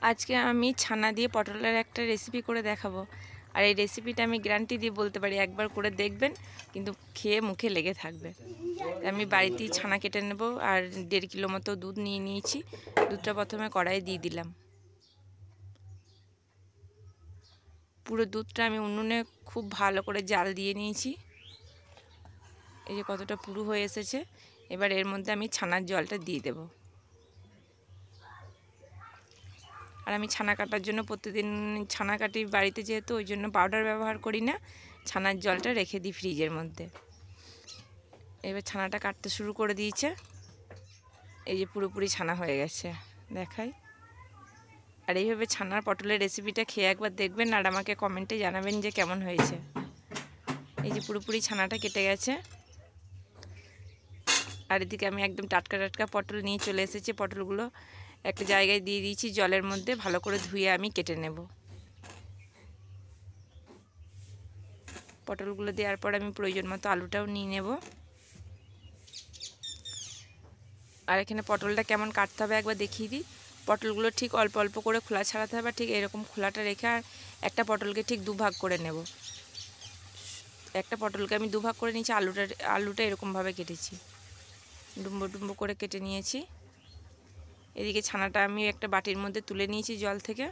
আজকে আমি ছানা দিয়ে পটলের একটা রেসিপি করে দেখাবো। আর এই রেসিপিটা আমি গ্যারান্টি দিয়ে বলতে পারি, একবার করে দেখবেন কিন্তু খেয়ে মুখে লেগে থাকবে। আমি বাড়িতেই ছানা কেটে নেব আর 1.5 কিলো মতো দুধ নিয়ে নিয়েছি। দুধটা প্রথমে কড়াইয়ে দিয়ে দিলাম। পুরো দুধটা আমি উনুনে খুব ভালো করে জাল দিয়ে নিয়েছি। এই যে কতটা পুরো হয়ে এসেছে। এবার এর মধ্যে আমি ছানার জলটা দিয়ে দেবো। আর আমি ছানা কাটার জন্য প্রতিদিন ছানা কাটি বাড়িতে, যেহেতু ওই জন্য পাউডার ব্যবহার করি না, ছানার জলটা রেখে দিই ফ্রিজের মধ্যে। এবার ছানাটা কাটতে শুরু করে দিয়েছে। এই যে পুরোপুরি ছানা হয়ে গেছে, দেখাই। আর এইভাবে ছানার পটলের রেসিপিটা খেয়ে একবার দেখবেন আর আমাকে কমেন্টে জানাবেন যে কেমন হয়েছে। এই যে পুরোপুরি ছানাটা কেটে গেছে। আর এদিকে আমি একদম টাটকা টাটকা পটল নিয়ে চলে এসেছি। পটলগুলো একটা জায়গায় দিয়ে দিয়েছি জলের মধ্যে, ভালো করে ধুয়ে আমি কেটে নেব। পটলগুলো দেওয়ার পর আমি প্রয়োজন মতো আলুটাও নিয়ে নেব। আর এখানে পটলটা কেমন কাটতে হবে একবার দেখিয়ে দিই। পটলগুলো ঠিক অল্প অল্প করে খোলা ছাড়াতে হবে, ঠিক এরকম খোলাটা রেখে। আর একটা পটলকে ঠিক দুভাগ করে নেব। একটা পটলকে আমি দুভাগ করে নিয়েছি। আলুটা এরকমভাবে কেটেছি, ডুম্বো ডুম্বো করে কেটে নিয়েছি। এদিকে ছানাটা আমি একটা বাটির মধ্যে তুলে নিয়েছি জল থেকে।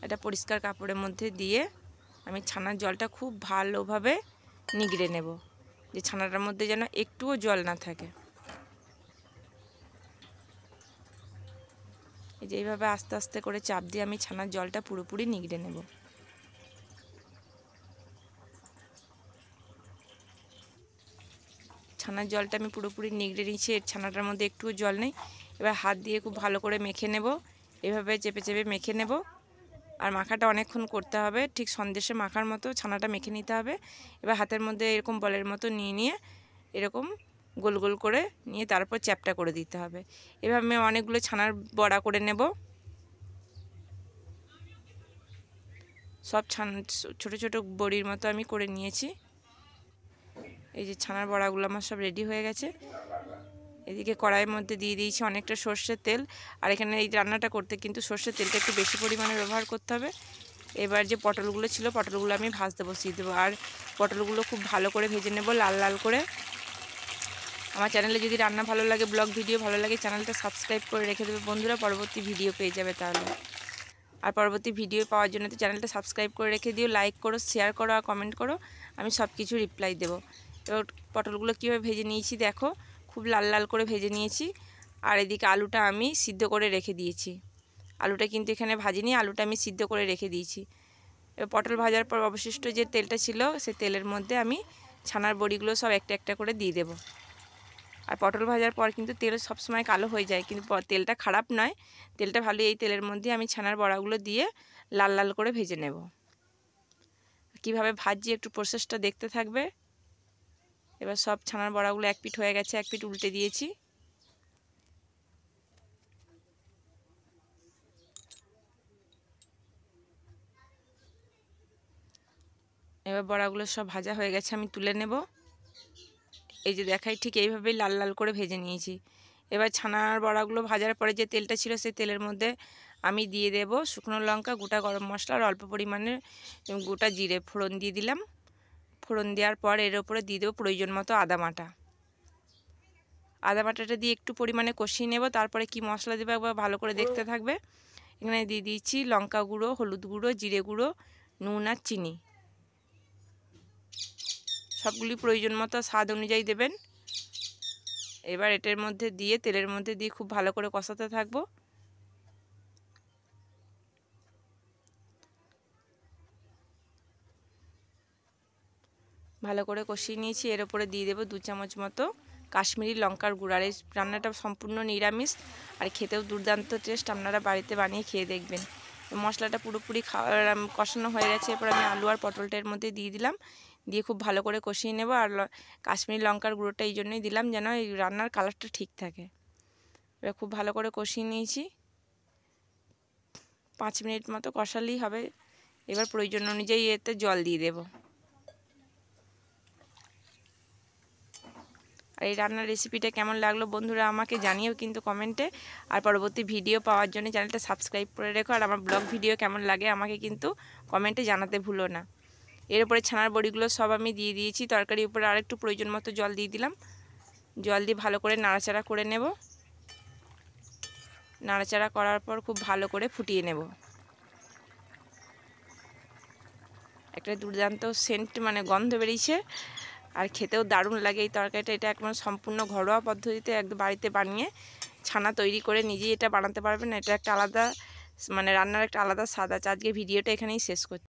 এটা পরিষ্কার কাপড়ের মধ্যে দিয়ে আমি ছানার জলটা খুব ভালোভাবে নিগড়ে নেব, যে ছানাটার মধ্যে যেন একটুও জল না থাকে। এই যে এইভাবে আস্তে আস্তে করে চাপ দিয়ে আমি ছানার জলটা পুরোপুরি নিগড়ে নেব। ছানার জলটা আমি পুরোপুরি নিগড়ে নিয়েছি। এর ছানাটার মধ্যে একটুও জল নেই। এবার হাত দিয়ে খুব ভালো করে মেখে নেব। এভাবে চেপে চেপে মেখে নেব। আর মাখাটা অনেকক্ষণ করতে হবে, ঠিক সন্দেশে মাখার মতো ছানাটা মেখে নিতে হবে। এবার হাতের মধ্যে এরকম বলের মতো নিয়ে এরকম গোল গোল করে নিয়ে তারপর চ্যাপটা করে দিতে হবে। এভাবে আমি অনেকগুলো ছানার বড়া করে নেব। সব ছোট ছোট বড়ির মতো আমি করে নিয়েছি। এই যে ছানার বড়াগুলো আমার সব রেডি হয়ে গেছে। এদিকে কড়াইয়ের মধ্যে দিয়ে দিয়েছি অনেকটা সর্ষের তেল। আর এখানে এই রান্নাটা করতে কিন্তু সর্ষের তেলটা একটু বেশি পরিমাণে ব্যবহার করতে হবে। এবার যে পটলগুলো ছিল পটলগুলো আমি ভাজতে বসিয়ে দেবো। আর পটলগুলো খুব ভালো করে ভেজে নেব, লাল লাল করে। আমার চ্যানেলে যদি রান্না ভালো লাগে, ব্লগ ভিডিও ভালো লাগে, চ্যানেলটা সাবস্ক্রাইব করে রেখে দেবে বন্ধুরা, পরবর্তী ভিডিও পেয়ে যাবে তাহলে। আর পরবর্তী ভিডিও পাওয়ার জন্য তো চ্যানেলটা সাবস্ক্রাইব করে রেখে দিও, লাইক করো, শেয়ার করো আর কমেন্ট করো। আমি সব কিছু রিপ্লাই দেবো। এবার পটলগুলো কীভাবে ভেজে নিয়েছি দেখো, খুব লাল লাল করে ভেজে নিয়েছি। আর এদিকে আলুটা আমি সিদ্ধ করে রেখে দিয়েছি। আলুটা কিন্তু এখানে ভাজিনি, আলুটা আমি সিদ্ধ করে রেখে দিয়েছি। এবার পটল ভাজার পর অবশিষ্ট যে তেলটা ছিল, সেই তেলের মধ্যে আমি ছানার বড়িগুলো সব একটা একটা করে দিয়ে দেবো। আর পটল ভাজার পর কিন্তু তেল সবসময় কালো হয়ে যায়, কিন্তু তেলটা খারাপ নয়, তেলটা ভালো। এই তেলের মধ্যে আমি ছানার বড়াগুলো দিয়ে লাল লাল করে ভেজে নেব। কিভাবে ভাজি একটু প্রসেসটা দেখতে থাকবে। এবার সব ছানার বড়াগুলো এক পিঠ হয়ে গেছে, এক পিঠ উল্টে দিয়েছি। এবার বড়াগুলো সব ভাজা হয়ে গেছে, আমি তুলে নেব। এই যে দেখাই, ঠিক এইভাবেই লাল লাল করে ভেজে নিয়েছি। এবার ছানার বড়াগুলো ভাজার পরে যে তেলটা ছিল, সেই তেলের মধ্যে আমি দিয়ে দেব শুকনো লঙ্কা, গোটা গরম মশলা আর অল্প পরিমাণে গোটা জিরে ফোড়ন দিয়ে দিলাম। ফোড়ন দেওয়ার পর এর ওপরে দিয়ে দেবো প্রয়োজন মতো আদা বাটা। আদা বাটাটা দিয়ে একটু পরিমাণে কষিয়ে নেব। তারপরে কি মশলা দেবো একবার ভালো করে দেখতে থাকবে। এখানে দিয়ে দিয়েছি লঙ্কা গুঁড়ো, হলুদ গুঁড়ো, জিরে গুঁড়ো, নুন আর চিনি। সবগুলি প্রয়োজন মতো স্বাদ অনুযায়ী দেবেন। এবার এটার মধ্যে দিয়ে তেলের মধ্যে দিয়ে খুব ভালো করে কষাতে থাকবো। ভালো করে কষিয়ে নিয়েছি। এর উপরে দিয়ে দেবো 2 চামচ মতো কাশ্মীরি লঙ্কার গুঁড়ো। আর এই রান্নাটা সম্পূর্ণ নিরামিষ আর খেতেও দুর্দান্ত টেস্ট। আপনারা বাড়িতে বানিয়ে খেয়ে দেখবেন। মশলাটা পুরোপুরি কষানো হয়ে গেছে। এরপর আমি আলু আর পটলটা এর মধ্যে দিয়ে দিলাম, দিয়ে খুব ভালো করে কষিয়ে নেব। আর কাশ্মীরি লঙ্কার গুঁড়োটা এই জন্যই দিলাম যেন এই রান্নার কালারটা ঠিক থাকে। এবার খুব ভালো করে কষিয়ে নিয়েছি। 5 মিনিট মতো কষালেই হবে। এবার প্রয়োজন অনুযায়ী এতে জল দিয়ে দেব। আর এই রান্নার রেসিপিটা কেমন লাগলো বন্ধুরা আমাকে জানিও কিন্তু কমেন্টে। আর পরবর্তী ভিডিও পাওয়ার জন্য চ্যানেলটা সাবস্ক্রাইব করে রেখো। আর আমার ব্লগ ভিডিও কেমন লাগে আমাকে কিন্তু কমেন্টে জানাতে ভুলো না। এর উপরে ছানার বড়িগুলো সব আমি দিয়ে দিয়েছি। তরকারির উপরে আরেকটু প্রয়োজন মতো জল দিয়ে দিলাম। জল দিয়ে ভালো করে নাড়াচাড়া করে নেব। নাড়াচাড়া করার পর খুব ভালো করে ফুটিয়ে নেব। একটা দুর্দান্ত সেন্ট মানে গন্ধ বেরিয়েছে, আর খেতেও দারুণ লাগে এই তরকারিটা। এটা একদম সম্পূর্ণ ঘরোয়া পদ্ধতিতে একদম বাড়িতে বানিয়ে ছানা তৈরি করে নিজেই এটা বানাতে পারবেন। এটা একটা আলাদা মানে রান্নার একটা আলাদা স্বাদ আছে। আজকে ভিডিওটা এখানেই শেষ করছি।